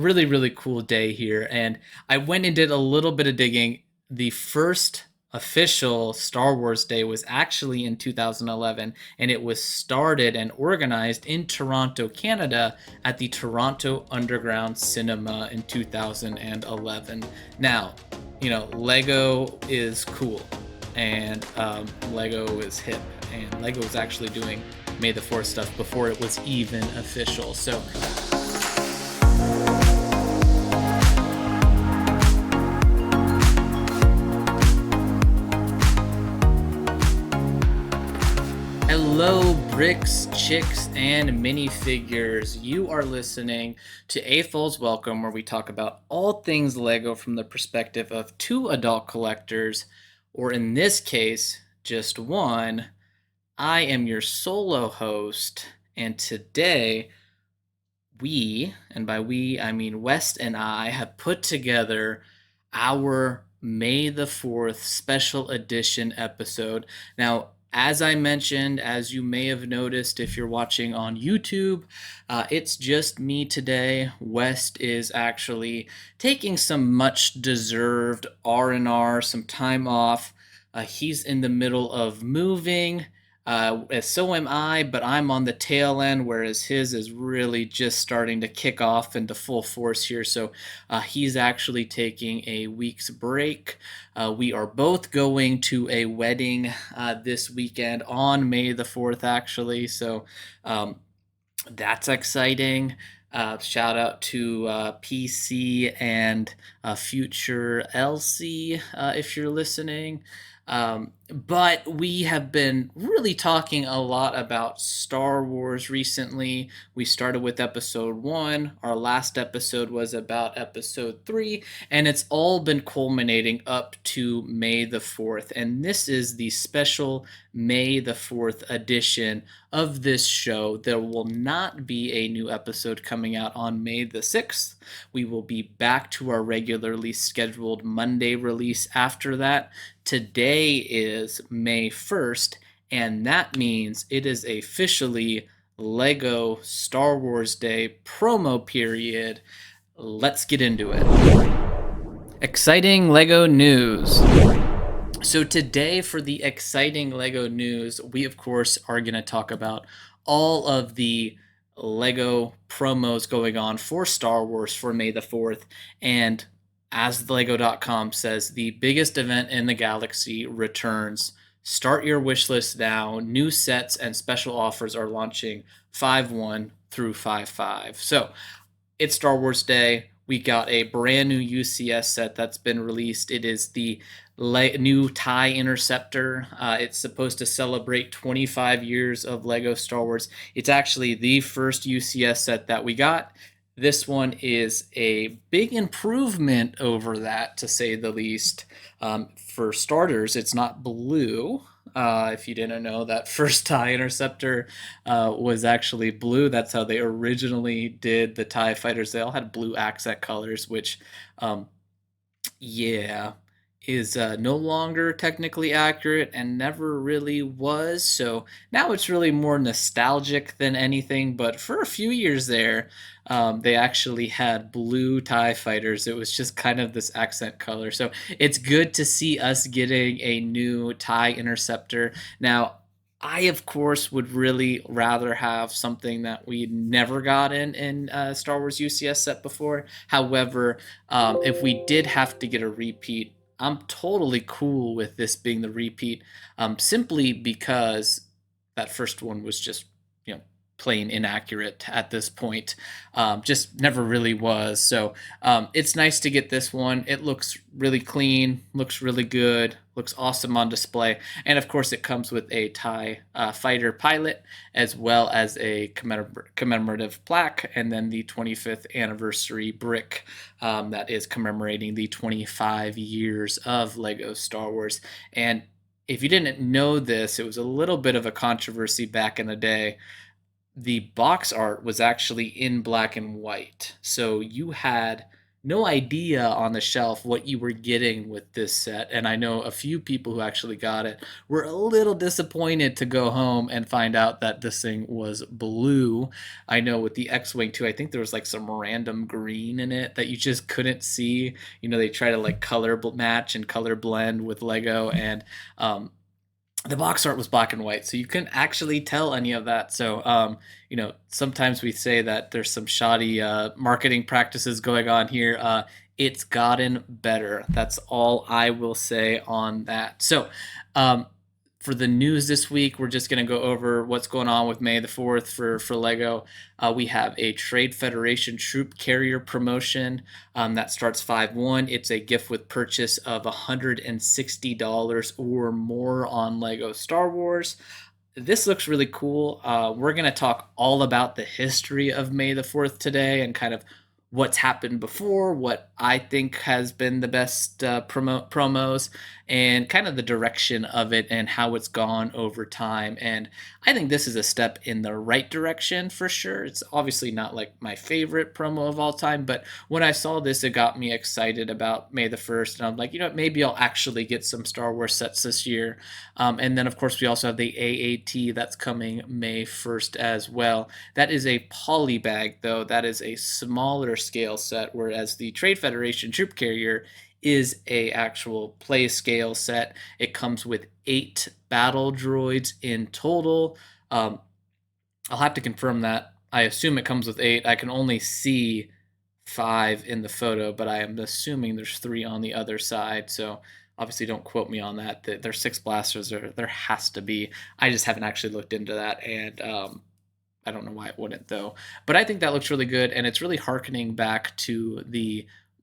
really, really cool day here. And I went and did a little bit of digging. The first official Star Wars Day was actually in 2011, and it was started and organized in Toronto, Canada, at the Toronto Underground Cinema in 2011. Now, Lego is cool, and Lego is hip, and Lego was actually doing May the 4th stuff before it was even official. So hello, bricks, chicks, and minifigures. You are listening to AFOLs Welcome, where we talk about all things Lego from the perspective of two adult collectors, or in this case, just one. I am your solo host, and today and by we, I mean West and I, have put together our May the 4th special edition episode. Now, as I mentioned, as you may have noticed if you're watching on YouTube, it's just me today. West is actually taking some much deserved R&R, some time off. He's in the middle of moving. So am I, but I'm on the tail end, whereas his is really just starting to kick off into full force here. So he's actually taking a week's break. We are both going to a wedding this weekend on May the 4th, actually. So that's exciting. Shout out to PC and future Elsie if you're listening. But we have been really talking a lot about Star Wars recently. We started with episode 1. Our last episode was about episode 3. And it's all been culminating up to May the 4th. And this is the special May the 4th edition of this show. There will not be a new episode coming out on May the 6th. We will be back to our regularly scheduled Monday release after that. Today is May 1st, and that means it is officially Lego Star Wars Day promo period. Let's get into it. Exciting Lego news. So today, for the exciting Lego news, we of course are going to talk about all of the Lego promos going on for Star Wars for May the 4th. And as Lego.com says, the biggest event in the galaxy returns. Start your wish list now. New sets and special offers are launching 5/1 through 5/5. So it's Star Wars Day. We got a brand new UCS set that's been released. It is the new TIE Interceptor. It's supposed to celebrate 25 years of Lego Star Wars. It's actually the first UCS set that we got. This one is a big improvement over that, to say the least. For starters, it's not blue. If you didn't know, that first TIE Interceptor was actually blue. That's how they originally did the TIE fighters. They all had blue accent colors, which, yeah, is no longer technically accurate and never really was. So now it's really more nostalgic than anything. But for a few years there, they actually had blue TIE fighters. It was just kind of this accent color. So it's good to see us getting a new TIE Interceptor. Now, I, of course, would really rather have something that we never got in Star Wars UCS set before. However, if we did have to get a repeat, I'm totally cool with this being the repeat, simply because that first one was just, plain inaccurate at this point. Just never really was. So it's nice to get this one. It looks really clean, looks really good, looks awesome on display. And of course, it comes with a TIE fighter pilot, as well as a commemorative plaque, and then the 25th anniversary brick that is commemorating the 25 years of Lego Star Wars. And if you didn't know this, it was a little bit of a controversy back in the day. The box art was actually in black and white. So you had no idea on the shelf what you were getting with this set. And I know a few people who actually got it were a little disappointed to go home and find out that this thing was blue. I know with the X-Wing too, I think there was like some random green in it that you just couldn't see. They try to like color match and color blend with Lego, and the box art was black and white, so you couldn't actually tell any of that. So, sometimes we say that there's some shoddy marketing practices going on here. It's gotten better. That's all I will say on that. So, for the news this week, we're just going to go over what's going on with May the 4th for Lego. We have a Trade Federation Troop Carrier promotion that starts 5/1. It's a gift with purchase of $160 or more on Lego Star Wars. This looks really cool. We're going to talk all about the history of May the 4th today and kind of what's happened before, what I think has been the best promos, and kind of the direction of it and how it's gone over time. And I think this is a step in the right direction for sure. It's obviously not like my favorite promo of all time, but when I saw this, it got me excited about May the 1st. And I'm like, maybe I'll actually get some Star Wars sets this year. And then, of course, we also have the AAT that's coming May 1st as well. That is a poly bag, though. That is a smaller scale set, whereas the Trade Federation Troop Carrier is a actual play scale set. It comes with 8 battle droids in total. I'll have to confirm that. I assume it comes with 8. I can only see 5 in the photo, but I am assuming there's 3 on the other side. So obviously don't quote me on that. There's 6 blasters. There has to be. I just haven't actually looked into that, and I don't know why it wouldn't though. But I think that looks really good, and it's really harkening back to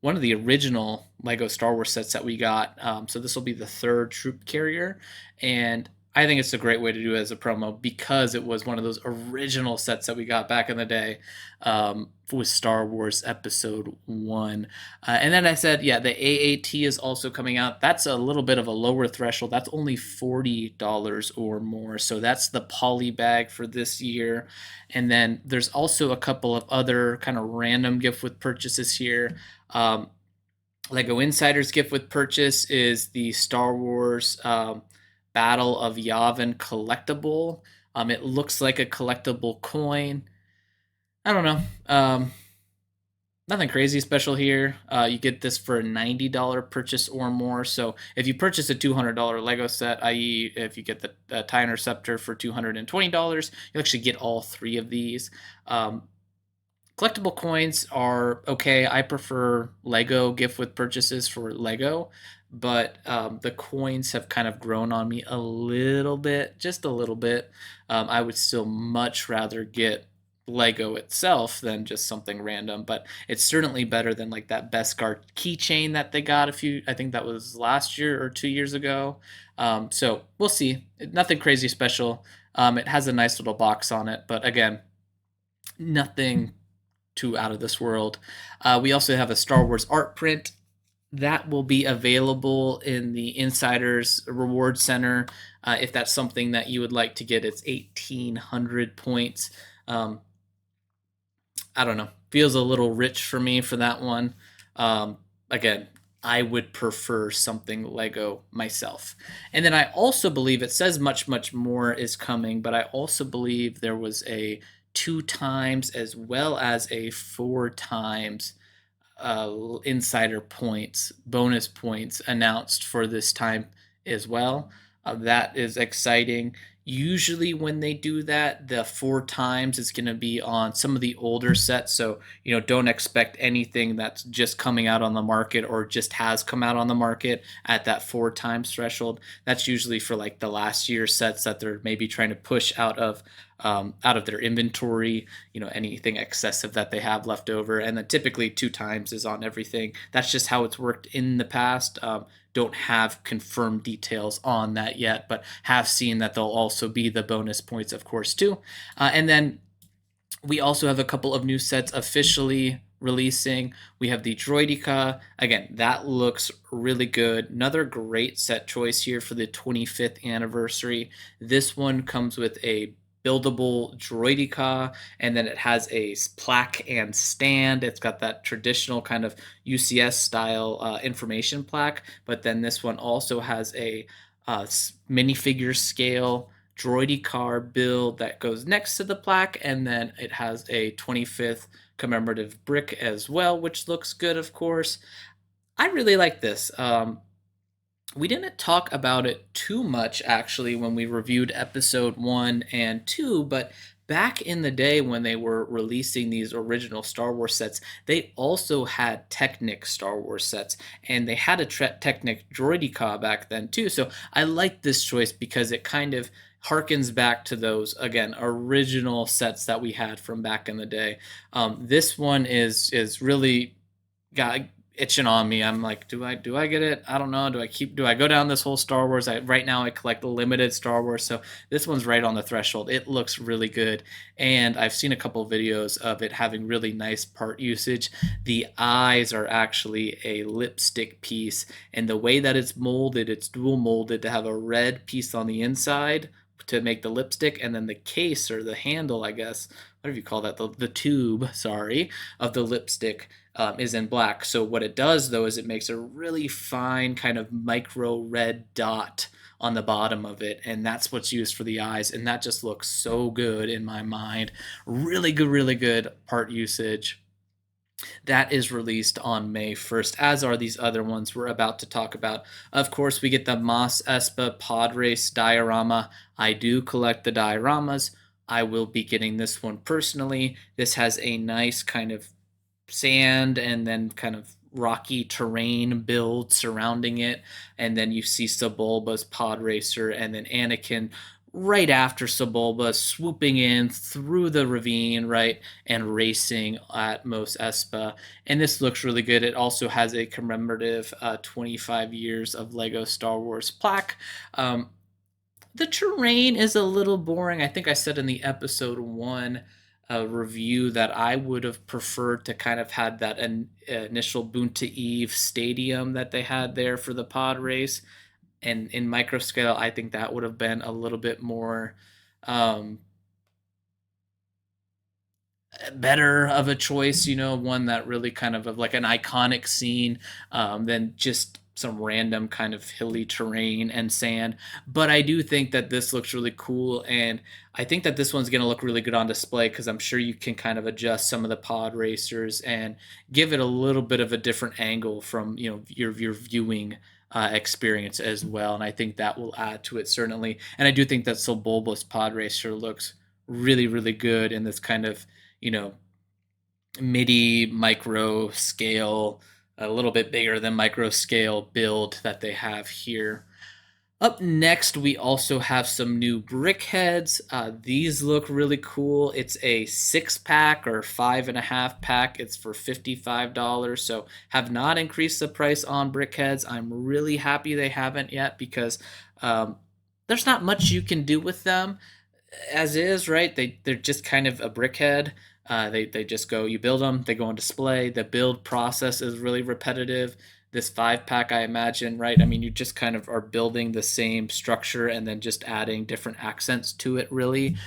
one of the original Lego Star Wars sets that we got. So this will be the 3rd troop carrier, and I think it's a great way to do it as a promo because it was one of those original sets that we got back in the day with Star Wars Episode 1. And then I said, yeah, the AAT is also coming out. That's a little bit of a lower threshold. That's only $40 or more. So that's the poly bag for this year. And then there's also a couple of other kind of random gift with purchases here. Lego Insider's gift with purchase is the Star Wars Battle of Yavin collectible. It looks like a collectible coin. I don't know. Nothing crazy special here. You get this for a $90 purchase or more. So if you purchase a $200 Lego set, i.e. if you get the TIE Interceptor for $220, you actually get all 3 of these. Collectible coins are okay. I prefer Lego gift with purchases for Lego, but the coins have kind of grown on me a little bit, just a little bit. I would still much rather get Lego itself than just something random, but it's certainly better than like that Beskar keychain that they got I think that was last year or 2 years ago. So we'll see. Nothing crazy special. It has a nice little box on it, but again, nothing too out of this world. We also have a Star Wars art print that will be available in the Insiders Reward Center. If that's something that you would like to get, it's 1,800 points. I don't know. Feels a little rich for me for that one. Again, I would prefer something Lego myself. And then I also believe it says much, much more is coming, but I also believe there was a 2 times as well as a 4 times insider points, bonus points announced for this time as well. That is exciting. Usually when they do that, the 4 times is going to be on some of the older sets. So, don't expect anything that's just coming out on the market or just has come out on the market at that 4 times threshold. That's usually for like the last year sets that they're maybe trying to push out of their inventory, anything excessive that they have left over. And then typically 2 times is on everything. That's just how it's worked in the past. Don't have confirmed details on that yet, but have seen that there'll also be the bonus points, of course, too. And then we also have a couple of new sets officially releasing. We have the Droideka. Again, that looks really good. Another great set choice here for the 25th anniversary. This one comes with a buildable droideka, and then it has a plaque and stand. It's got that traditional kind of UCS style information plaque, but then this one also has a minifigure scale droidy car build that goes next to the plaque, and then it has a 25th commemorative brick as well, which looks good, of course. I really like this. We didn't talk about it too much actually when we reviewed episode 1 and 2, but back in the day when they were releasing these original Star Wars sets, they also had Technic Star Wars sets, and they had a Technic Droideka back then too. So I like this choice because it kind of harkens back to those again original sets that we had from back in the day. This one is really got itching on me. I'm like, do I get it? I don't know. Do I go down this whole Star Wars? Right now I collect limited Star Wars, so this one's right on the threshold. It looks really good, and I've seen a couple of videos of it having really nice part usage. The eyes are actually a lipstick piece, and the way that it's molded, it's dual molded to have a red piece on the inside to make the lipstick, and then the case or the handle, I guess, whatever you call that, the tube, sorry, of the lipstick is in black. So what it does though is it makes a really fine kind of micro red dot on the bottom of it, and that's what's used for the eyes, and that just looks so good in my mind. Really good part usage. That is released on May 1st, as are these other ones we're about to talk about. Of course, we get the Mos Espa Pod Race diorama. I do collect the dioramas. I will be getting this one personally. This has a nice kind of sand and then kind of rocky terrain build surrounding it, and then you see Sebulba's pod racer, and then Anakin right after Sebulba swooping in through the ravine, right, and racing at Mos Espa. And this looks really good. It also has a commemorative 25 years of Lego Star Wars plaque. The terrain is a little boring. I think I said in the episode 1 review that I would have preferred to kind of had that initial Boonta Eve stadium that they had there for the pod race. And in micro scale, I think that would have been a little bit more um, better of a choice, one that really kind of like an iconic scene than just some random kind of hilly terrain and sand. But I do think that this looks really cool, and I think that this one's going to look really good on display because I'm sure you can kind of adjust some of the pod racers and give it a little bit of a different angle from your viewing experience as well. And I think that will add to it certainly. And I do think that Sebulba's pod racer looks really good in this kind of you know midi micro scale, a little bit bigger than micro scale build that they have here. Up next, we also have some new brick heads. These look really cool. It's a 6-pack or 5.5-pack. It's for $55. So have not increased the price on brick heads. I'm really happy they haven't yet because there's not much you can do with them as is, right? They're just kind of a brickhead. They just go, you build them, they go on display. The build process is really repetitive. This 5-pack, I imagine, right? I mean, you just kind of are building the same structure and then just adding different accents to it, really.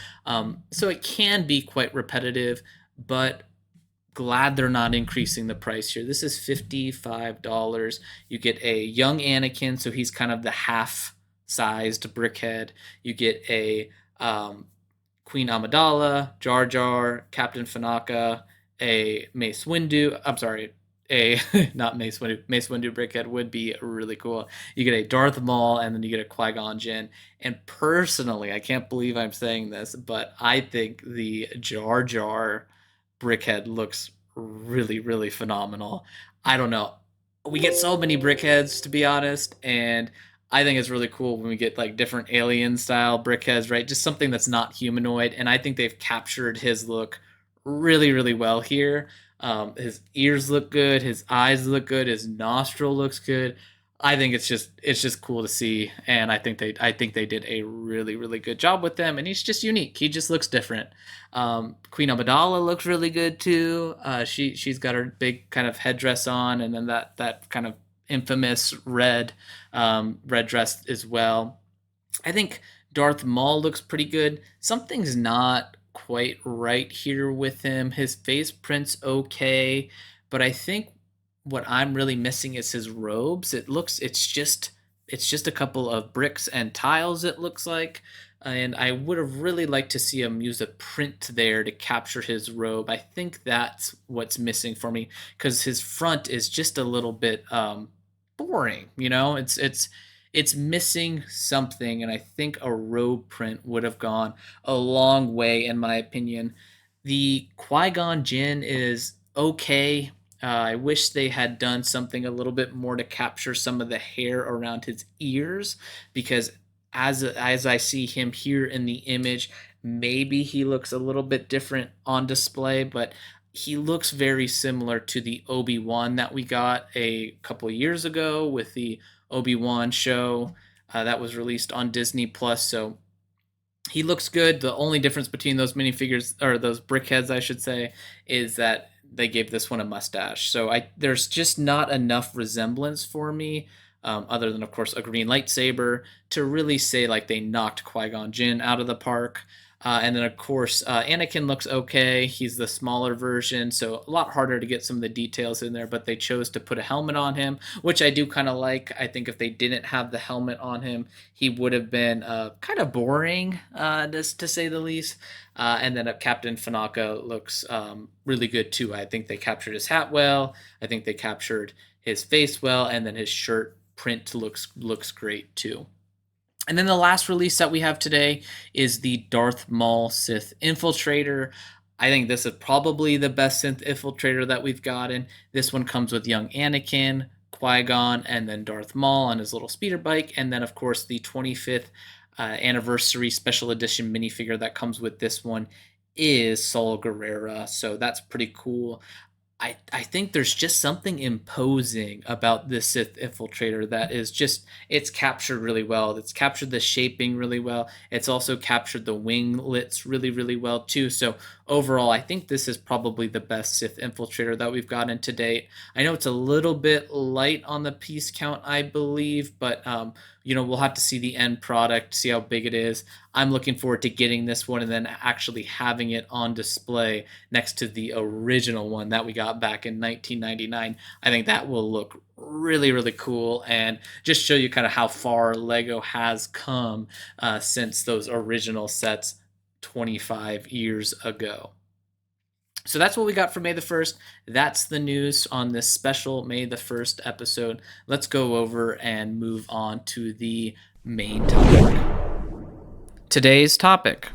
So it can be quite repetitive, but glad they're not increasing the price here. This is $55. You get a young Anakin, so he's kind of the half-sized brickhead. You get a Queen Amidala, Jar Jar, Captain Fanaka, a Mace Windu. I'm sorry, a not Mace Windu. Mace Windu brickhead would be really cool. You get a Darth Maul, and then you get a Qui-Gon Jinn. And personally, I can't believe I'm saying this, but I think the Jar Jar brickhead looks really phenomenal. I don't know. We get so many brickheads, to be honest, and I think it's really cool when we get like different alien style brickheads, right? Just something that's not humanoid, and I think they've captured his look really well here. His ears look good, his eyes look good, his nostril looks good. I think it's just cool to see, and I think they did a really good job with them, and he's just unique. He just looks different. Queen Amidala looks really good too. She's got her big kind of headdress on, and then that kind of infamous red dress as well. I think Darth Maul looks pretty good. Something's not quite right here with him. His face print's okay, but I think what I'm really missing is his robes. It's just a couple of bricks and tiles, it looks like. And I would have really liked to see him use a print there to capture his robe. I think that's what's missing for me because his front is just a little bit boring. It's missing something, and I think a robe print would have gone a long way, in my opinion. The Qui-Gon Jinn is okay. I wish they had done something a little bit more to capture some of the hair around his ears, because as I see him here in the image, maybe he looks a little bit different on display, but he looks very similar to the Obi-Wan that we got a couple years ago with the Obi-Wan show that was released on Disney Plus. So he looks good. The only difference between those minifigures, or those brickheads, I should say, is that they gave this one a mustache. So there's just not enough resemblance for me, other than of course a green lightsaber, to really say like they knocked Qui-Gon Jinn out of the park. And then, of course, Anakin looks okay. He's the smaller version, so a lot harder to get some of the details in there, but they chose to put a helmet on him, which I do kind of like. I think if they didn't have the helmet on him, he would have been kind of boring, to say the least. And then Captain Fanaka looks really good, too. I think they captured his hat well. I think they captured his face well, and then his shirt print looks great, too. And then the last release that we have today is the Darth Maul Sith Infiltrator. I think this is probably the best Sith Infiltrator that we've gotten. This one comes with young Anakin, Qui-Gon, and then Darth Maul on his little speeder bike. And then, of course, the 25th anniversary special edition minifigure that comes with this one is Saul Guerrera. So that's pretty cool. I think there's just something imposing about this Sith Infiltrator that is just, it's captured really well. It's captured the shaping really well. It's also captured the winglets really, really well too. So overall, I think this is probably the best Sith Infiltrator that we've gotten to date. I know it's a little bit light on the piece count, I believe, but we'll have to see the end product, see how big it is. I'm looking forward to getting this one and then actually having it on display next to the original one that we got back in 1999. I think that will look really, really cool and just show you kind of how far Lego has come since those original sets 25 years ago. So that's what we got for May the 1st. That's the news on this special May the 1st episode. Let's go over and move on to the main topic. Today's topic.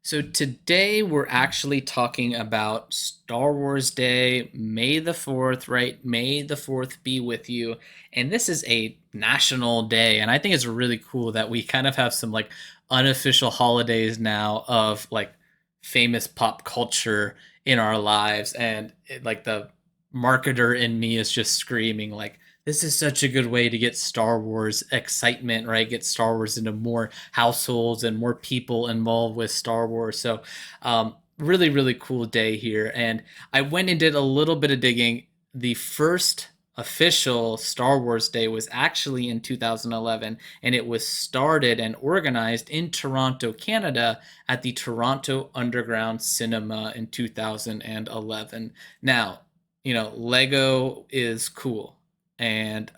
So today we're actually talking about Star Wars Day, May the 4th, right? May the 4th be with you. And this is a national day. And I think it's really cool that we kind of have some like unofficial holidays now of like famous pop culture in our lives. And like the marketer in me is just screaming like, this is such a good way to get Star Wars excitement, right? Get Star Wars into more households and more people involved with Star Wars. So, really, really cool day here. And I went and did a little bit of digging. The first official Star Wars Day was actually in 2011, and it was started and organized in Toronto, Canada, at the Toronto Underground Cinema in 2011. Now, Lego is cool, and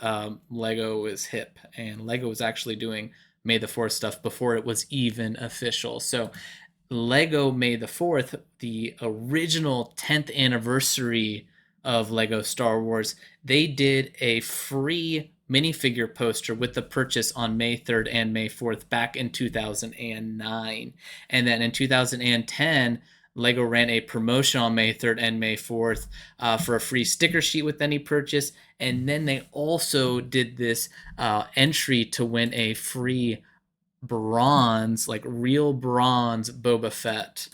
Lego is hip, and Lego was actually doing May the 4th stuff before it was even official. So Lego May the 4th, the original 10th anniversary of Lego Star Wars, they did a free minifigure poster with the purchase on May 3rd and May 4th back in 2009. And then in 2010, Lego ran a promotion on May 3rd and May 4th for a free sticker sheet with any purchase. And then they also did this entry to win a free bronze, like real bronze Boba Fett,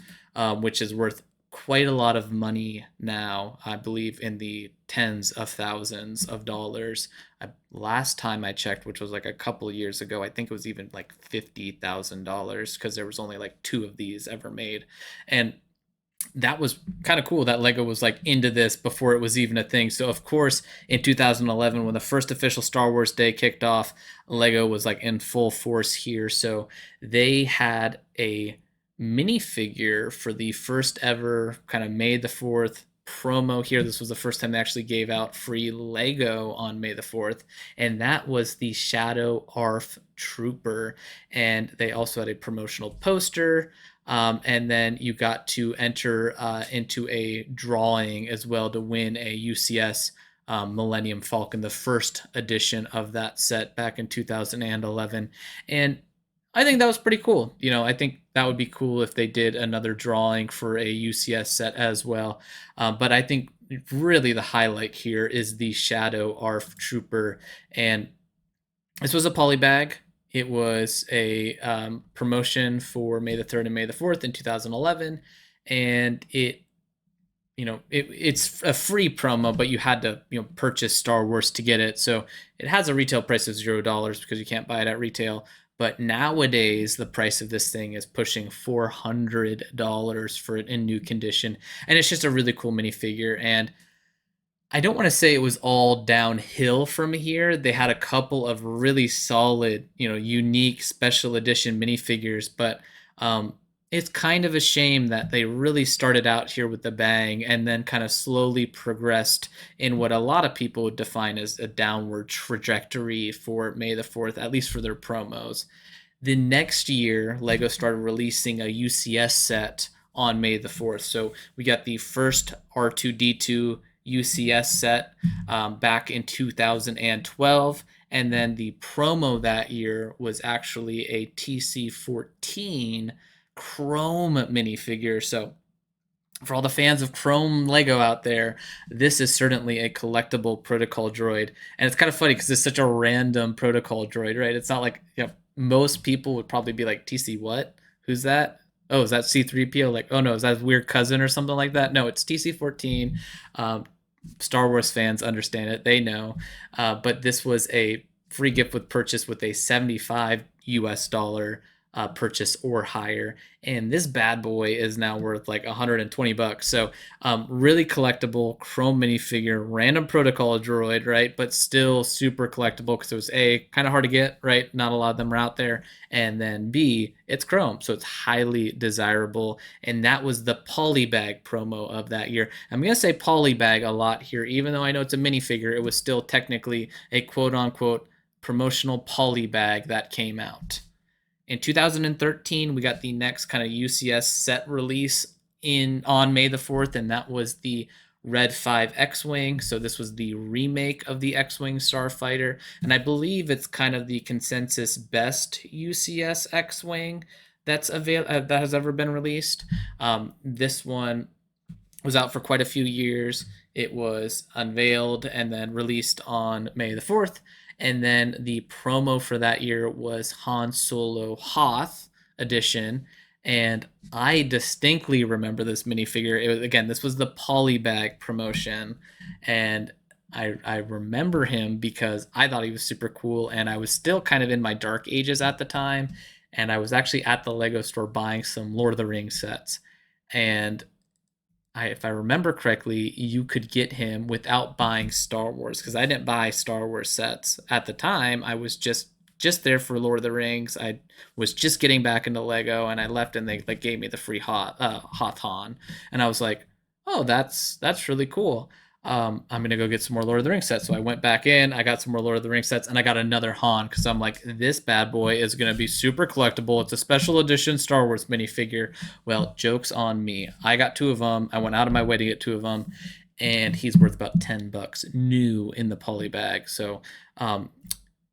which is worth quite a lot of money now. I believe in the tens of thousands of dollars. Last time I checked, which was like a couple of years ago, I think it was even like $50,000 because there was only like two of these ever made. And that was kind of cool that Lego was like into this before it was even a thing. So of course, in 2011, when the first official Star Wars Day kicked off, Lego was like in full force here. So they had a minifigure for the first ever kind of May the 4th promo here. This was the first time they actually gave out free Lego on May the 4th, and that was the Shadow ARF Trooper. And they also had a promotional poster, and then you got to enter into a drawing as well to win a UCS Millennium Falcon, the first edition of that set back in 2011. And I think that was pretty cool. I think that would be cool if they did another drawing for a UCS set as well. But I think really the highlight here is the Shadow ARF Trooper. And this was a poly bag. It was a promotion for May the 3rd and May the 4th in 2011. And it's a free promo, but you had to purchase Star Wars to get it. So it has a retail price of $0 because you can't buy it at retail. But nowadays, the price of this thing is pushing $400 for it in new condition. And it's just a really cool minifigure. And I don't want to say it was all downhill from here. They had a couple of really solid, unique special edition minifigures, but it's kind of a shame that they really started out here with the bang and then kind of slowly progressed in what a lot of people would define as a downward trajectory for May the 4th, at least for their promos. The next year, Lego started releasing a UCS set on May the 4th. So we got the first R2D2 UCS set back in 2012. And then the promo that year was actually a TC14 Chrome minifigure. So for all the fans of Chrome Lego out there, this is certainly a collectible protocol droid. And it's kind of funny because it's such a random protocol droid, right? It's not like, most people would probably be like, TC what? Who's that? Oh, is that C3PO? Like, oh no, is that his weird cousin or something like that? No, it's TC14. Star Wars fans understand it. They know. But this was a free gift with purchase with a 75 US dollar purchase or higher. And this bad boy is now worth like $120. So really collectible Chrome minifigure, random protocol droid, right? But still super collectible because it was A, kind of hard to get, right? Not a lot of them are out there. And then B, it's Chrome. So it's highly desirable. And that was the Polybag promo of that year. I'm going to say Polybag a lot here, even though I know it's a minifigure, it was still technically a quote unquote promotional Polybag that came out. In 2013, we got the next kind of UCS set release on May the 4th, and that was the Red 5 X-Wing. So this was the remake of the X-Wing Starfighter, and I believe it's kind of the consensus best UCS X-Wing that has ever been released. This one was out for quite a few years. It was unveiled and then released on May the 4th. And then the promo for that year was Han Solo Hoth edition. And I distinctly remember this minifigure. Again, this was the Polybag promotion. And I remember him because I thought he was super cool. And I was still kind of in my dark ages at the time. And I was actually at the Lego store buying some Lord of the Rings sets. And if I remember correctly, you could get him without buying Star Wars because I didn't buy Star Wars sets at the time. I was just there for Lord of the Rings. I was just getting back into Lego, and I left, and they gave me the free Hoth Han, and I was like, oh, that's really cool. I'm gonna go get some more Lord of the Rings sets. So I went back in, I got some more Lord of the Rings sets, and I got another Han because I'm like, this bad boy is gonna be super collectible. It's a special edition Star Wars minifigure. Well, joke's on me. I got two of them. I went out of my way to get two of them, and he's worth about $10 new in the poly bag. So,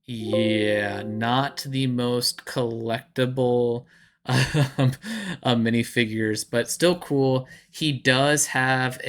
yeah, not the most collectible minifigures, but still cool. He does have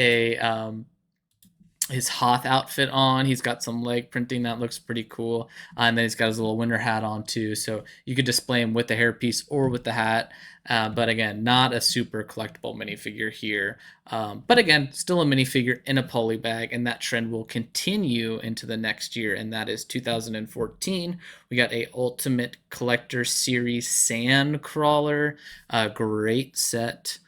his Hoth outfit on. He's got some leg printing that looks pretty cool. And then he's got his little winter hat on too. So you could display him with the hairpiece or with the hat. But again, not a super collectible minifigure here. But again, still a minifigure in a poly bag. And that trend will continue into the next year. And that is 2014. We got a Ultimate Collector Series Sandcrawler. Great set.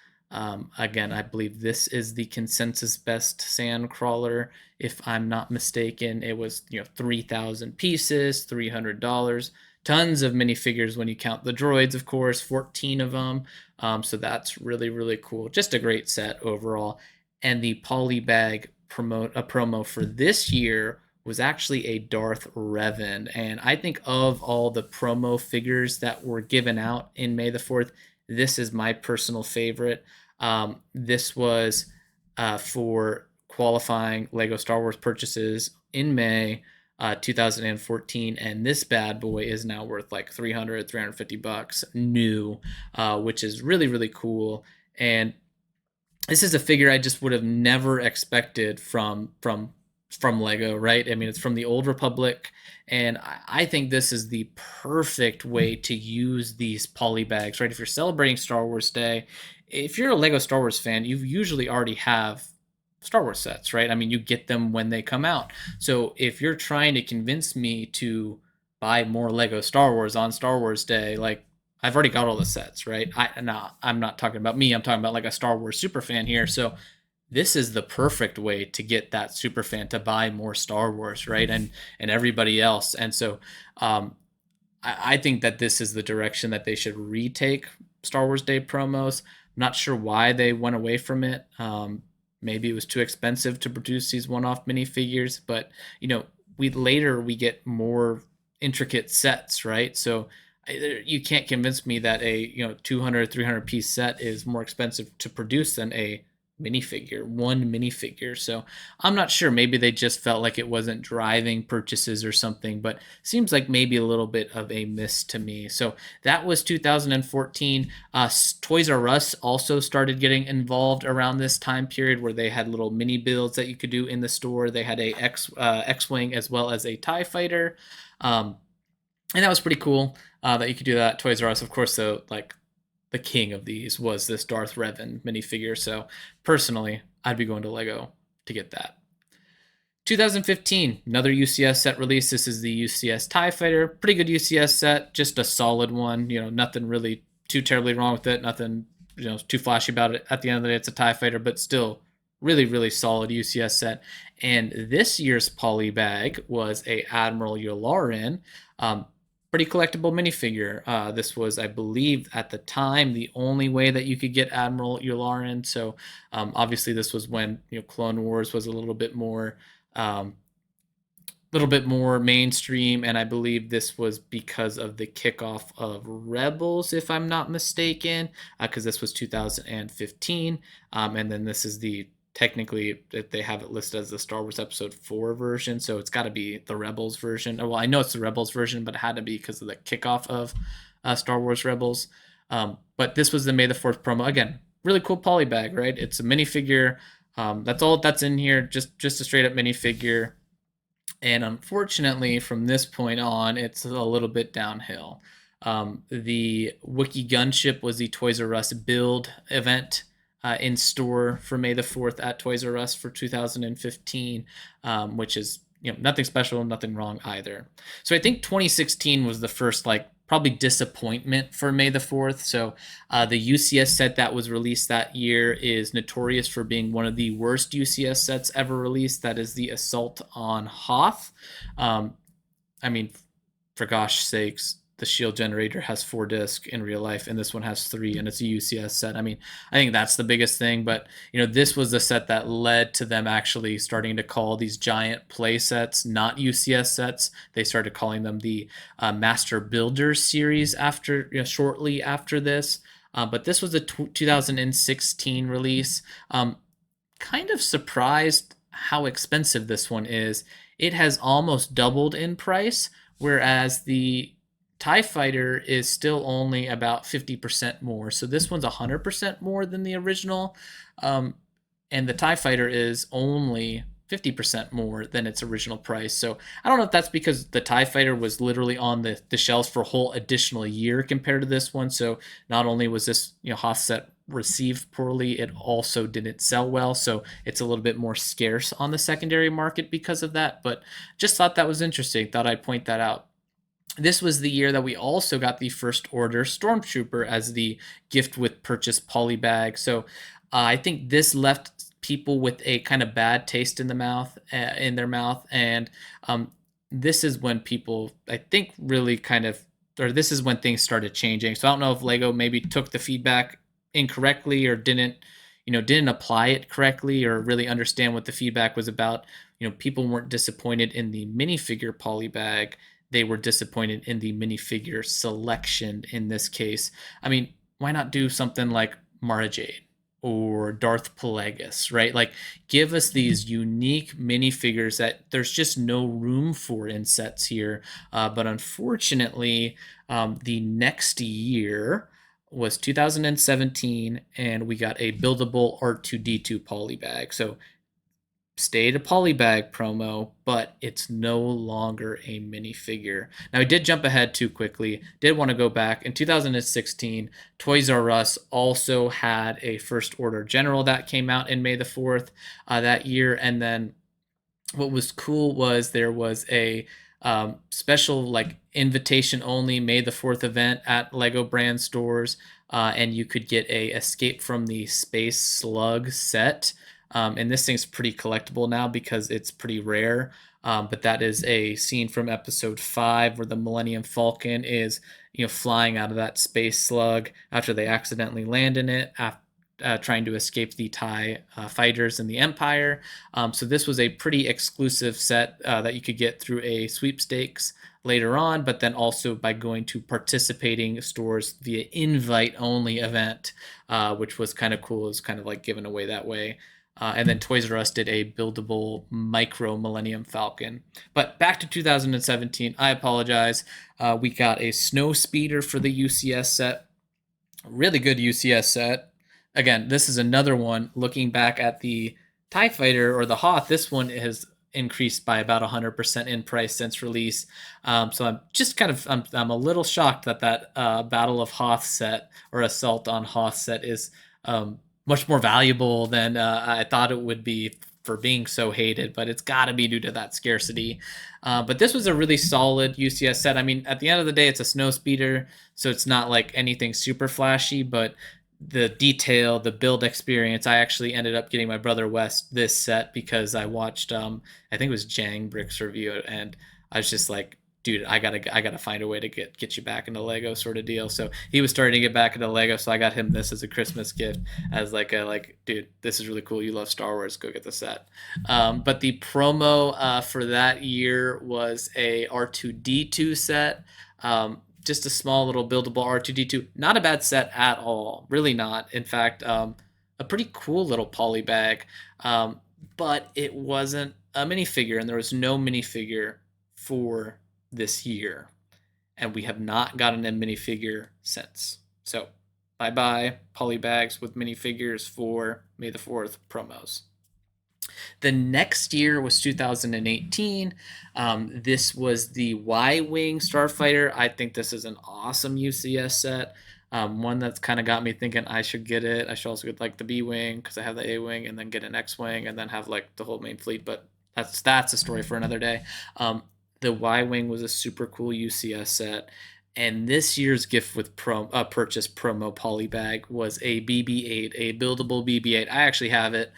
Again, I believe this is the consensus best sand crawler. If I'm not mistaken, it was 3,000 pieces, $300. Tons of minifigures when you count the droids, of course, 14 of them. So that's really, really cool. Just a great set overall. And the polybag promo for this year was actually a Darth Revan. And I think of all the promo figures that were given out in May the 4th, this is my personal favorite. This was for qualifying Lego Star Wars purchases in May 2014, and this bad boy is now worth like 350 bucks new, which is really, really cool. And this is a figure I just would have never expected from Lego, right? I mean, it's from the Old Republic, and I think this is the perfect way to use these poly bags, right? If you're celebrating Star Wars Day, if you're a Lego Star Wars fan, you usually already have Star Wars sets, right? I mean, you get them when they come out. So if you're trying to convince me to buy more Lego Star Wars on Star Wars Day, like I've already got all the sets, right? I'm not talking about me. I'm talking about like a Star Wars super fan here. So this is the perfect way to get that super fan to buy more Star Wars, right? And everybody else. And so I think that this is the direction that they should retake Star Wars Day promos. I'm not sure why they went away from it. Maybe it was too expensive to produce these one-off minifigures, but we get more intricate sets, right? So you can't convince me that a 200 300 piece set is more expensive to produce than a one minifigure. So I'm not sure. Maybe they just felt like it wasn't driving purchases or something, but seems like maybe a little bit of a miss to me. So that was 2014. Toys R Us also started getting involved around this time period where they had little mini builds that you could do in the store. They had a X-Wing as well as a TIE fighter. And that was pretty cool that you could do that. Toys R Us, of course, though, like the king of these was this Darth Revan minifigure. So personally, I'd be going to Lego to get that. 2015, another UCS set release. This is the UCS TIE Fighter. Pretty good UCS set, just a solid one. Nothing really too terribly wrong with it. Nothing, too flashy about it. At the end of the day, it's a TIE Fighter, but still really, really solid UCS set. And this year's poly bag was a Admiral Yularen. Pretty collectible minifigure. This was, I believe, at the time, the only way that you could get Admiral Yularen. So obviously, this was when Clone Wars was a little bit more mainstream, and I believe this was because of the kickoff of Rebels, if I'm not mistaken, because this was 2015, and then this is technically they have it listed as the Star Wars Episode 4 version, so it's got to be the Rebels version. Well, I know it's the Rebels version, but it had to be because of the kickoff of Star Wars Rebels. But this was the May the 4th promo. Again, really cool poly bag, right? It's a minifigure. That's all that's in here, just a straight up minifigure. And unfortunately, from this point on, it's a little bit downhill. The Wookiee Gunship was the Toys R Us build event in store for May the 4th at Toys R Us for 2015, which is nothing special, nothing wrong either. So I think 2016 was the first probably disappointment for May the 4th. So the UCS set that was released that year is notorious for being one of the worst UCS sets ever released. That is the Assault on Hoth. I mean, for gosh sakes, the Shield Generator has 4 discs in real life, and this one has 3, and it's a UCS set. I mean, I think that's the biggest thing, but this was the set that led to them actually starting to call these giant play sets not UCS sets. They started calling them the Master Builders series shortly after this. But this was a 2016 release. Kind of surprised how expensive this one is. It has almost doubled in price, whereas the TIE Fighter is still only about 50% more. So this one's 100% more than the original. And the TIE Fighter is only 50% more than its original price. So I don't know if that's because the TIE Fighter was literally on the shelves for a whole additional year compared to this one. So not only was this Hoth set received poorly, it also didn't sell well. So it's a little bit more scarce on the secondary market because of that. But just thought that was interesting. Thought I'd point that out. This was the year that we also got the First Order Stormtrooper as the gift with purchase polybag. So I think this left people with a kind of bad taste in the mouth, in their mouth, and um, this is when people, I think, really kind of, or this is when things started changing. So I don't know if Lego maybe took the feedback incorrectly or didn't apply it correctly or really understand what the feedback was about. People weren't disappointed in the minifigure polybag, they were disappointed in the minifigure selection in this case. I mean, why not do something like Mara Jade or Darth Plagueis, right? Like, give us these unique minifigures that there's just no room for in sets here. But unfortunately, the next year was 2017, and we got a buildable R2D2 polybag. So stayed a polybag promo, but it's no longer a minifigure. Now, I did jump ahead too quickly. Did want to go back. In 2016, Toys R Us also had a First Order General that came out in May the 4th that year. And then what was cool was there was a special like invitation only May the 4th event at Lego brand stores, and you could get a Escape from the Space Slug set. And this thing's pretty collectible now because it's pretty rare. But that is a scene from episode 5 where the Millennium Falcon is flying out of that space slug after they accidentally land in it, trying to escape the TIE fighters in the Empire. So this was a pretty exclusive set that you could get through a sweepstakes later on, but then also by going to participating stores via invite-only event, which was kind of cool. It was kind of like given away that way. And then Toys R Us did a buildable micro Millennium Falcon. But back to 2017, I apologize. We got a Snow Speeder for the UCS set. Really good UCS set. Again, this is another one. Looking back at the TIE Fighter or the Hoth, this one has increased by about 100% in price since release. So I'm just I'm a little shocked that Battle of Hoth set or Assault on Hoth set is much more valuable than I thought it would be for being so hated, but it's got to be due to that scarcity. But this was a really solid UCS set. I mean, at the end of the day, it's a snow speeder, so it's not like anything super flashy, but the detail, the build experience. I actually ended up getting my brother Wes this set because I watched I think it was Jang Brick's review, and I was just like, dude, I gotta find a way to get you back into Lego sort of deal. So he was starting to get back into Lego, so I got him this as a Christmas gift, as like, dude, this is really cool. You love Star Wars, go get the set. But the promo for that year was a R2D2 set. Just a small little buildable R2D2. Not a bad set at all. Really not. In fact, a pretty cool little poly bag. But it wasn't a minifigure, and there was no minifigure for this year. And we have not gotten a minifigure since. So, bye bye, poly bags with minifigures for May the 4th promos. The next year was 2018. This was the Y Wing Starfighter. I think this is an awesome UCS set. One that's kind of got me thinking I should get it. I should also get like the B Wing because I have the A Wing, and then get an X Wing, and then have like the whole main fleet. But that's a story for another day. The Y Wing was a super cool UCS set. And this year's gift with purchase promo polybag was a BB-8, a buildable BB-8. I actually have it.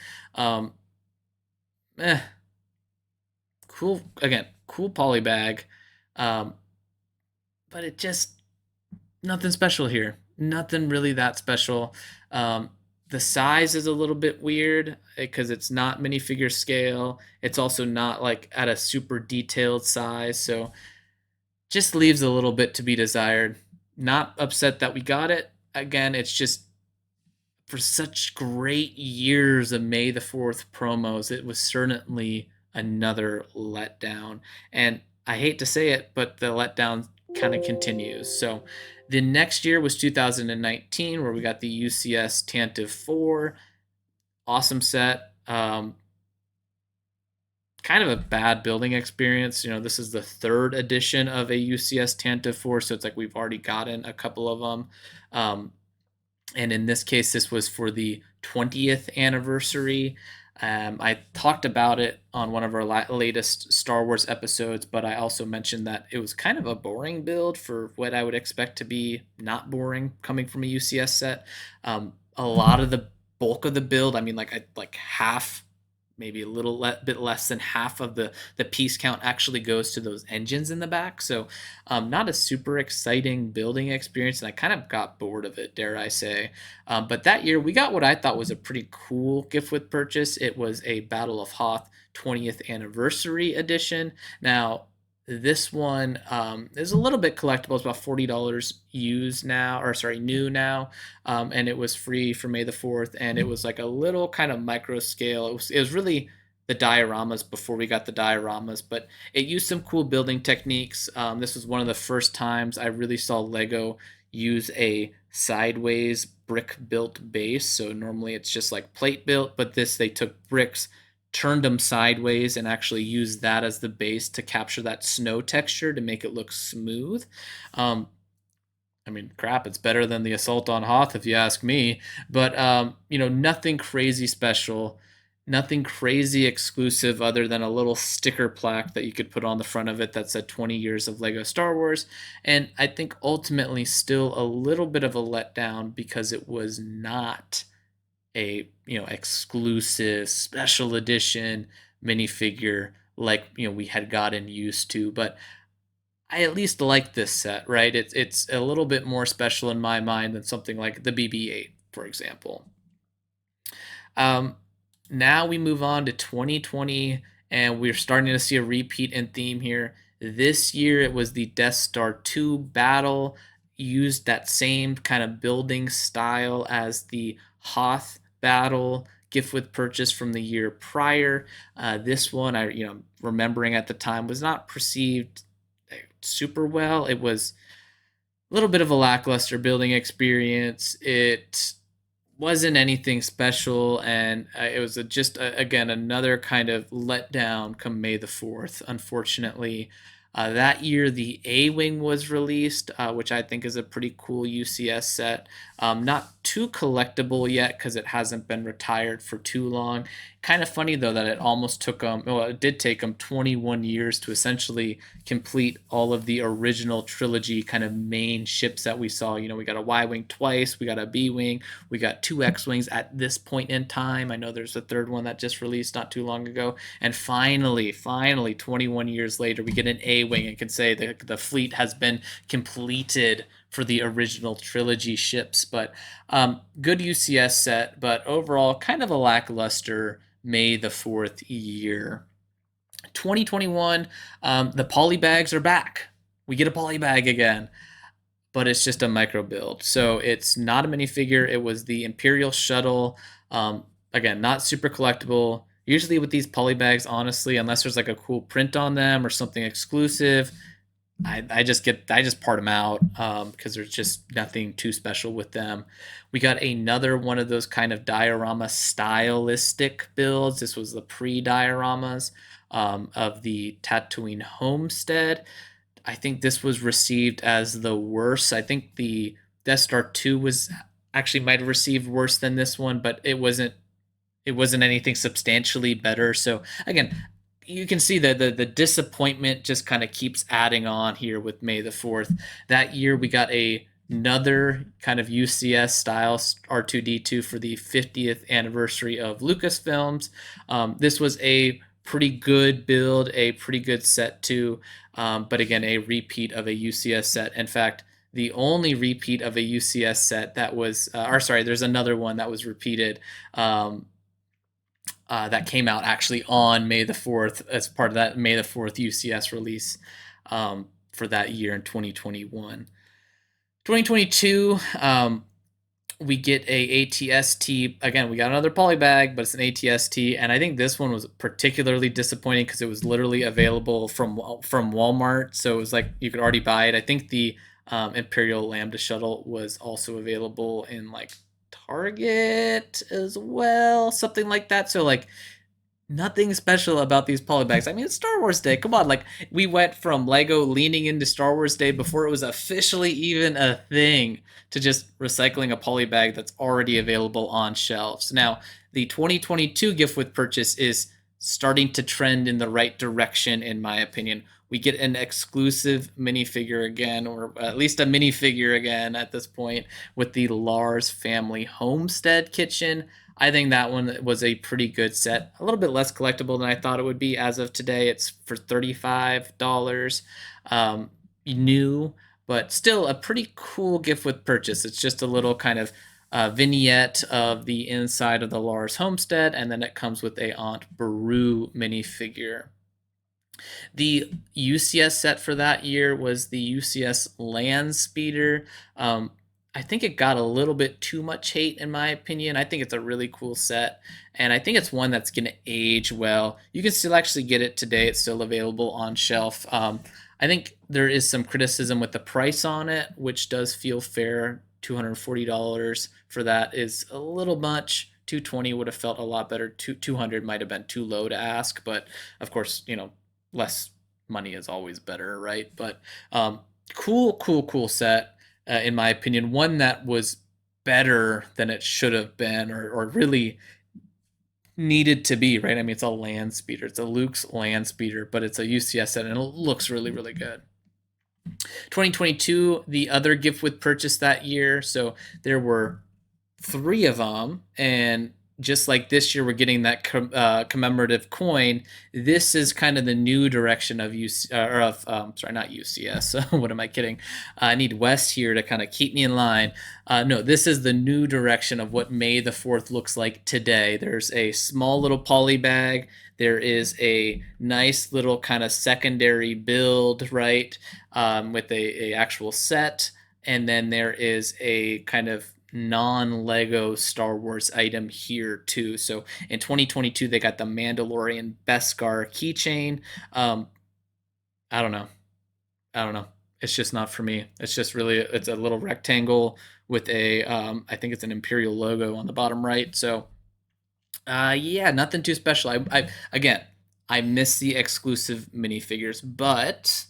Eh, cool. Again, cool poly bag. Um, but it just, nothing special here. Nothing really that special. The size is a little bit weird because it's not minifigure scale. It's also not like at a super detailed size. So just leaves a little bit to be desired. Not upset that we got it. Again, it's just for such great years of May the 4th promos, it was certainly another letdown. And I hate to say it, but the letdown kind of continues. So the next year was 2019, where we got the UCS Tantive 4. Awesome set. Kind of a bad building experience. This is the 3rd edition of a UCS Tantive 4, so it's like we've already gotten a couple of them. And in this case, this was for the 20th anniversary. I talked about it on one of our latest Star Wars episodes, but I also mentioned that it was kind of a boring build for what I would expect to be not boring coming from a UCS set. A lot of the bulk of the build, I mean, like half, maybe a little bit less than half of the piece count actually goes to those engines in the back. So, not a super exciting building experience, and I kind of got bored of it, dare I say. But that year, we got what I thought was a pretty cool gift with purchase. It was a Battle of Hoth 20th anniversary edition. Now, this one is a little bit collectible. It's about $40 used now, or sorry, new now, and it was free for May the 4th. And it was like a little kind of micro scale. It was really the dioramas before we got the dioramas, but it used some cool building techniques. This was one of the first times I really saw Lego use a sideways brick built base. So normally it's just like plate built, but this they took bricks, turned them sideways, and actually used that as the base to capture that snow texture to make it look smooth. Um, I mean, crap, it's better than the Assault on Hoth, if you ask me. But, nothing crazy special, nothing crazy exclusive other than a little sticker plaque that you could put on the front of it that said 20 years of Lego Star Wars. And I think ultimately still a little bit of a letdown because it was not a, exclusive special edition minifigure like, we had gotten used to. But I at least like this set, right? It's a little bit more special in my mind than something like the BB-8, for example. Um, Now we move on to 2020, and we're starting to see a repeat in theme here. This year, it was the Death Star 2 battle, used that same kind of building style as the Hoth battle gift with purchase from the year prior. This one, remembering at the time, was not perceived super well. It was a little bit of a lackluster building experience. It wasn't anything special, and it was just again another kind of letdown come May the 4th. Unfortunately, that year the A Wing was released, which I think is a pretty cool UCS set. Not too collectible yet because it hasn't been retired for too long. Kind of funny though that it almost took them, well, it did take them 21 years to essentially complete all of the original trilogy kind of main ships that we saw. We got a Y Wing twice, we got a B Wing, we got two X Wings at this point in time. I know there's a third one that just released not too long ago. And finally, 21 years later, we get an A Wing and can say the fleet has been completed for the original trilogy ships. But good UCS set, but overall, kind of a lackluster May the 4th year. 2021, the poly bags are back. We get a poly bag again, but it's just a micro build. So it's not a minifigure. It was the Imperial Shuttle. Again, not super collectible. Usually with these poly bags, honestly, unless there's like a cool print on them or something exclusive, I just part them out because there's just nothing too special with them. We got another one of those kind of diorama stylistic builds. This was the pre-dioramas of the Tatooine homestead. I think this was received as the worst. I think the Death Star 2 was actually might have received worse than this one, but it wasn't anything substantially better. So again, you can see that the disappointment just kind of keeps adding on here with May the 4th. That year we got another kind of UCS style R2D2 for the 50th anniversary of Lucasfilms. This was a pretty good build, a pretty good set too, but again, a repeat of a UCS set. In fact, the only repeat of a UCS set that was, or sorry, there's another one that was repeated. That came out actually on May the 4th as part of that May the 4th UCS release for that year in 2021. 2022, we get a ATST. Again, we got another poly bag, but it's an ATST, and I think this one was particularly disappointing because it was literally available from Walmart, so it was like you could already buy it. I think the Imperial Lambda shuttle was also available in like Target as well, something like that. So like Nothing special about these polybags. I mean, it's Star Wars Day. Come on, like we went from Lego leaning into Star Wars Day before it was officially even a thing to just recycling a polybag that's already available on shelves. Now, the 2022 gift with purchase is starting to trend in the right direction, in my opinion. We get an exclusive minifigure again, or at least a minifigure again at this point, with the Lars family homestead kitchen. I think that one was a pretty good set. A little bit less collectible than I thought it would be as of today. It's for $35. New, but still a pretty cool gift with purchase. It's just a little kind of vignette of the inside of the Lars homestead, and then it comes with a Aunt Beru minifigure. The UCS set for that year was the UCS Land Speeder. I think it got a little bit too much hate, in my opinion. I think it's a really cool set, and I think it's one that's going to age well. You can still actually get it today. It's still available on shelf. I think there is some criticism with the price on it, which does feel fair. $240 for that is a little much. 220 would have felt a lot better. 200 might have been too low to ask, but of course, less money is always better, right? But cool set, in my opinion. One that was better than it should have been, or really needed to be, right? I mean, it's a land speeder. It's a Luke's land speeder, but it's a UCS set, and it looks really, really good. 2022, the other gift with purchase that year. So there were three of them, and just like this year we're getting that commemorative coin. This is kind of the new direction of sorry, not UCS. What am I kidding? I need West here to kind of keep me in line. No, this is the new direction of what May the 4th looks like today. There's a small little poly bag. There is a nice little kind of secondary build, right, with a actual set, and then there is a kind of non-Lego Star Wars item here too. So in 2022, they got the Mandalorian Beskar keychain. I don't know. I don't know. It's just not for me. It's just really, it's a little rectangle with a, I think it's an Imperial logo on the bottom right. So yeah, nothing too special. I again, I miss the exclusive minifigures, but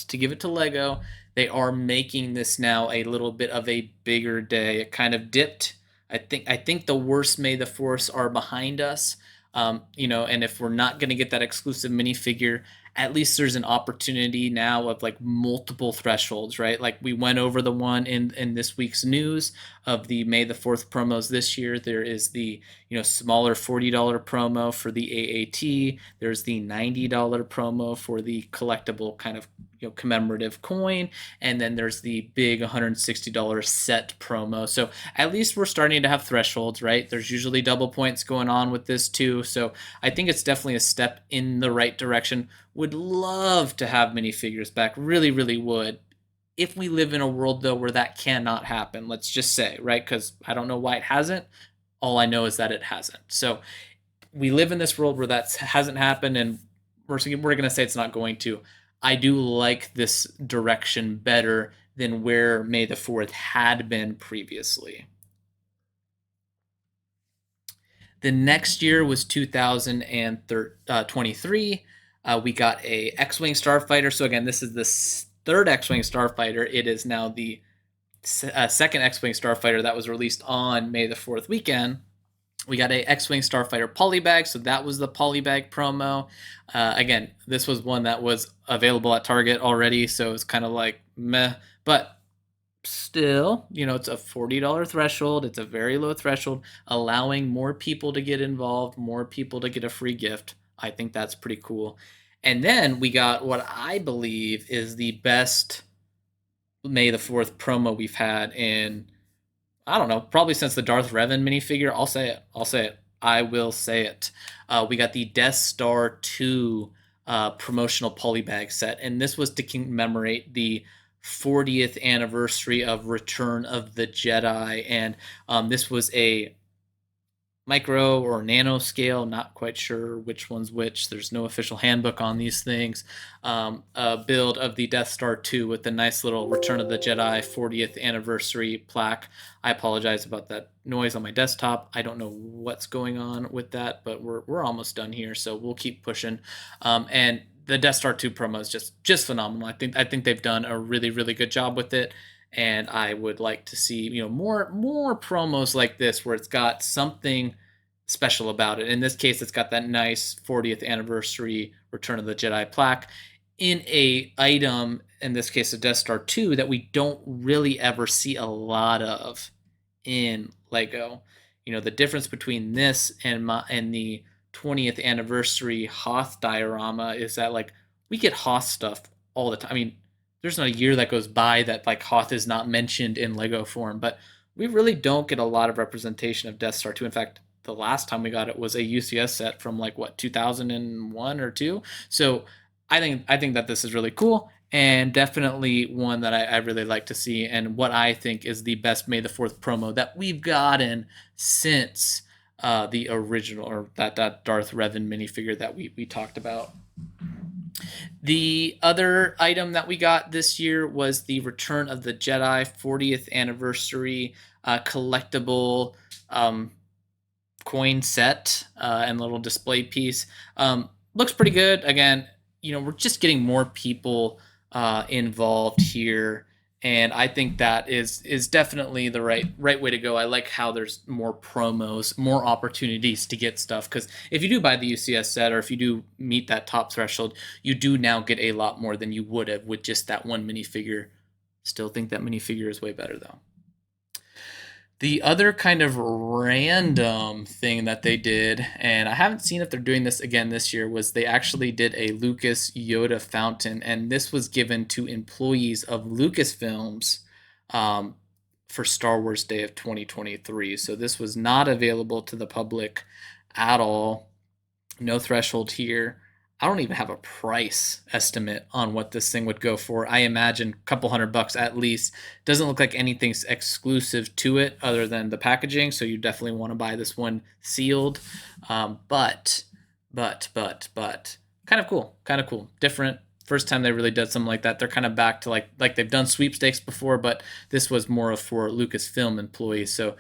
to give it to Lego, they are making this now a little bit of a bigger day. It kind of dipped. I think the worst May the Force are behind us. And if we're not going to get that exclusive minifigure, at least there's an opportunity now of like multiple thresholds, right? Like we went over the one in this week's news of the May the 4th promos this year. There is the smaller $40 promo for the AAT. There's the $90 promo for the collectible kind of commemorative coin, and then there's the big $160 set promo. So at least we're starting to have thresholds, right? There's usually double points going on with this too. So I think it's definitely a step in the right direction. Would love to have minifigures back, really, really would. If we live in a world though where that cannot happen, let's just say, right? Because I don't know why it hasn't. All I know is that it hasn't. So we live in this world where that hasn't happened, and we're going to say it's not going to. I do like this direction better than where May the 4th had been previously. The next year was 2023. We got a X-Wing Starfighter. So again, this is the third X-Wing Starfighter. It is now the second X-Wing Starfighter that was released on May the 4th weekend. We got a X-Wing Starfighter polybag, so that was the polybag promo. Again, this was one that was available at Target already, so it's kind of like meh. But still, it's a $40 threshold. It's a very low threshold, allowing more people to get involved, more people to get a free gift. I think that's pretty cool. And then we got what I believe is the best May the 4th promo we've had in, I don't know, probably since the Darth Revan minifigure. I'll say it. I will say it. We got the Death Star 2 promotional polybag set, and this was to commemorate the 40th anniversary of Return of the Jedi, and this was a micro or nano scale. Not quite sure which one's which. There's no official handbook on these things. A build of the Death Star 2 with the nice little Return of the Jedi 40th anniversary plaque. I apologize about that noise on my desktop. I don't know what's going on with that, but we're almost done here, so we'll keep pushing. And the Death Star 2 promo is just phenomenal. I think they've done a really really good job with it, and I would like to see more promos like this where it's got something special about it. In this case, it's got that nice 40th anniversary Return of the Jedi plaque in a item, in this case a Death Star 2, that we don't really ever see a lot of in Lego. The difference between this and the 20th anniversary Hoth diorama is that like we get Hoth stuff all the time. I mean, there's not a year that goes by that like Hoth is not mentioned in Lego form, but we really don't get a lot of representation of Death Star 2. In fact, the last time we got it was a UCS set from like what 2001 or 2. So I think that this is really cool and definitely one that I really like to see, and what I think is the best May the 4th promo that we've gotten since the original, or that Darth Revan minifigure that we talked about. The other item that we got this year was the Return of the Jedi 40th anniversary collectible coin set and little display piece. Looks pretty good. Again, we're just getting more people involved here, and I think that is definitely the right way to go. I like how there's more promos, more opportunities to get stuff, because if you do buy the UCS set, or if you do meet that top threshold, you do now get a lot more than you would have with just that one minifigure. Still think that minifigure is way better though. The other kind of random thing that they did, and I haven't seen if they're doing this again this year, was they actually did a Lucas Yoda fountain, and this was given to employees of Lucasfilms for Star Wars Day of 2023. So this was not available to the public at all. No threshold here. I don't even have a price estimate on what this thing would go for. I imagine a couple $100 at least. Doesn't look like anything's exclusive to it other than the packaging, so you definitely want to buy this one sealed. But kind of cool, different. First time they really did something like that. They're kind of back to like they've done sweepstakes before, but this was more for Lucasfilm employees, so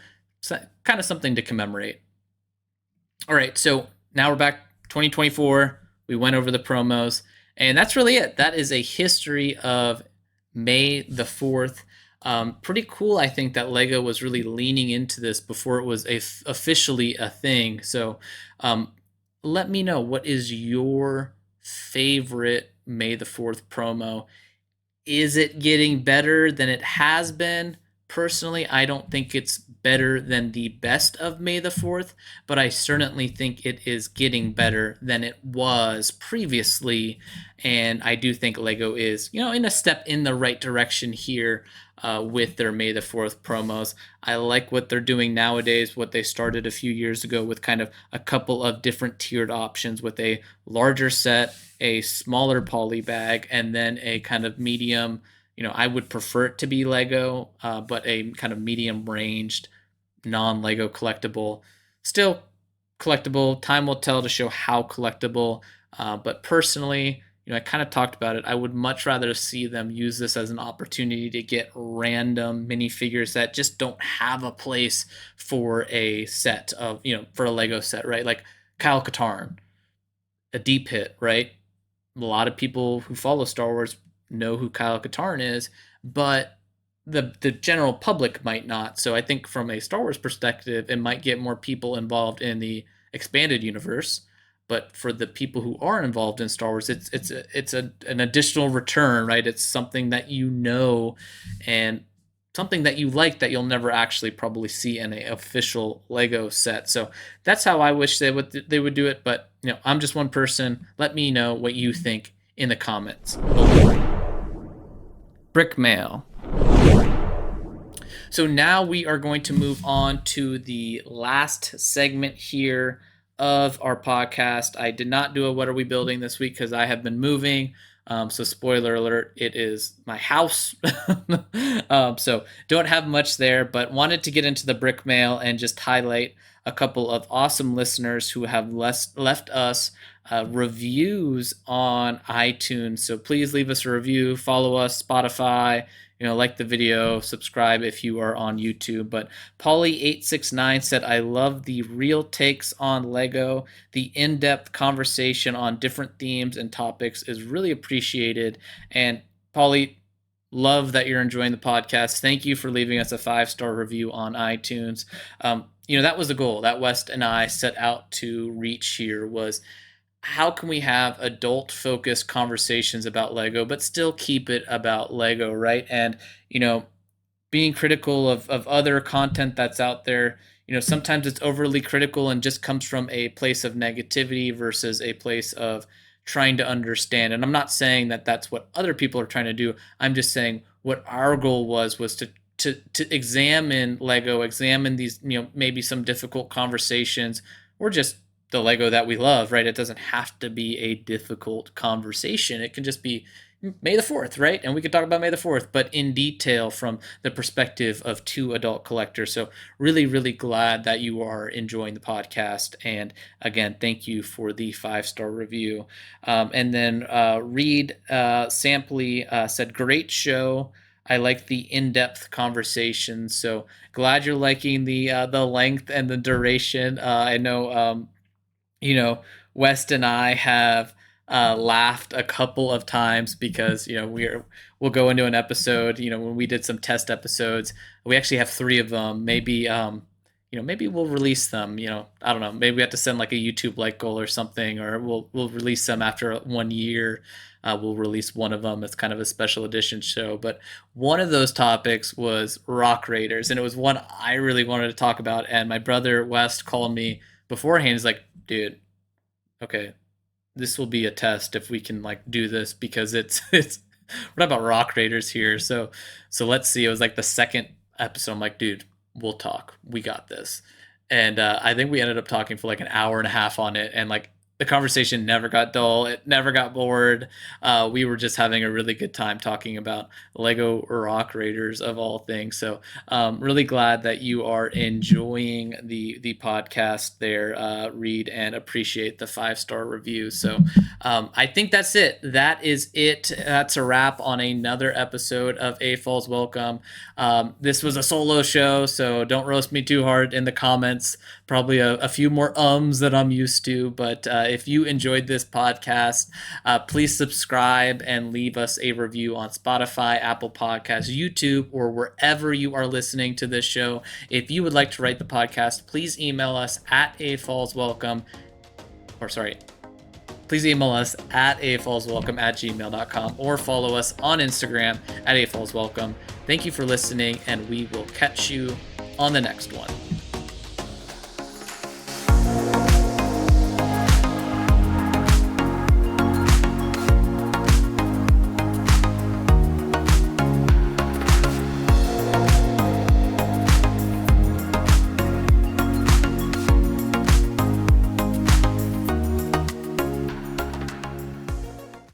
kind of something to commemorate. All right, so now we're back 2024. We went over the promos, and that's really it. That is a history of May the 4th. Pretty cool, I think, that Lego was really leaning into this before it was officially a thing. So let me know, what is your favorite May the 4th promo? Is it getting better than it has been? Personally, I don't think it's better than the best of May the 4th, but I certainly think it is getting better than it was previously. And I do think Lego is, in a step in the right direction here with their May the 4th promos. I like what they're doing nowadays, what they started a few years ago with kind of a couple of different tiered options, with a larger set, a smaller poly bag, and then a kind of medium. I would prefer it to be Lego, but a kind of medium ranged, non-Lego collectible. Still collectible. Time will tell to show how collectible. But personally, I kind of talked about it. I would much rather see them use this as an opportunity to get random minifigures that just don't have a place for a set of, for a Lego set, right? Like Kyle Katarn, a deep hit, right? A lot of people who follow Star Wars know who Kyle Katarn is, but the general public might not. So I think from a Star Wars perspective, it might get more people involved in the expanded universe. But for the people who are involved in Star Wars, it's an additional return, right? It's something that and something that you like that you'll never actually probably see in an official Lego set. So that's how I wish they would do it. But I'm just one person. Let me know what you think in the comments below. Brick mail. So now we are going to move on to the last segment here of our podcast. I did not do a what are we building this week because I have been moving. So spoiler alert, it is my house. So don't have much there, but wanted to get into the brick mail and just highlight a couple of awesome listeners who have left us reviews on iTunes. So please leave us a review, follow us, Spotify, like the video, subscribe if you are on YouTube. But Polly869 said, I love the real takes on Lego. The in-depth conversation on different themes and topics is really appreciated. And Polly, love that you're enjoying the podcast. Thank you for leaving us a 5-star review on iTunes. That was the goal that West and I set out to reach here, was how can we have adult focused conversations about Lego, but still keep it about Lego, right? And, being critical of other content that's out there, sometimes it's overly critical and just comes from a place of negativity versus a place of trying to understand. And I'm not saying that that's what other people are trying to do. I'm just saying what our goal was to examine Lego, examine these, maybe some difficult conversations, or just the Lego that we love, right? It doesn't have to be a difficult conversation. It can just be May the 4th, right? And we could talk about May the 4th, but in detail from the perspective of 2 adult collectors. So really, really glad that you are enjoying the podcast. And again, thank you for the 5-star review. And then Reed Sampley said, great show. I like the in-depth conversation. So glad you're liking the length and the duration. I know, West and I have laughed a couple of times because we'll go into an episode. When we did some test episodes, we actually have 3 of them. Maybe maybe we'll release them. I don't know. Maybe we have to send like a YouTube like goal or something, or we'll release them after 1 year. We'll release one of them as kind of a special edition show. But one of those topics was Rock Raiders, and it was one I really wanted to talk about. And my brother West called me beforehand. He's like, dude, okay, this will be a test if we can like do this, because it's we're talking about Rock Raiders here. So let's see. It was like the second episode. I'm like, dude, we'll talk. We got this. And I think we ended up talking for like an hour and a half on it, and like the conversation never got dull. It never got bored. We were just having a really good time talking about Lego Rock Raiders of all things. So really glad that you are enjoying the podcast there, Reed, and appreciate the 5-star review. So I think that's it. That is it. That's a wrap on another episode of AFOLs Welcome. This was a solo show, so don't roast me too hard in the comments. Probably a few more ums than I'm used to, but if you enjoyed this podcast, please subscribe and leave us a review on Spotify, Apple Podcasts, YouTube, or wherever you are listening to this show. If you would like to write the podcast, please email us at please email us at afolswelcome@gmail.com, or follow us on Instagram at afolswelcome. Thank you for listening, and we will catch you on the next one.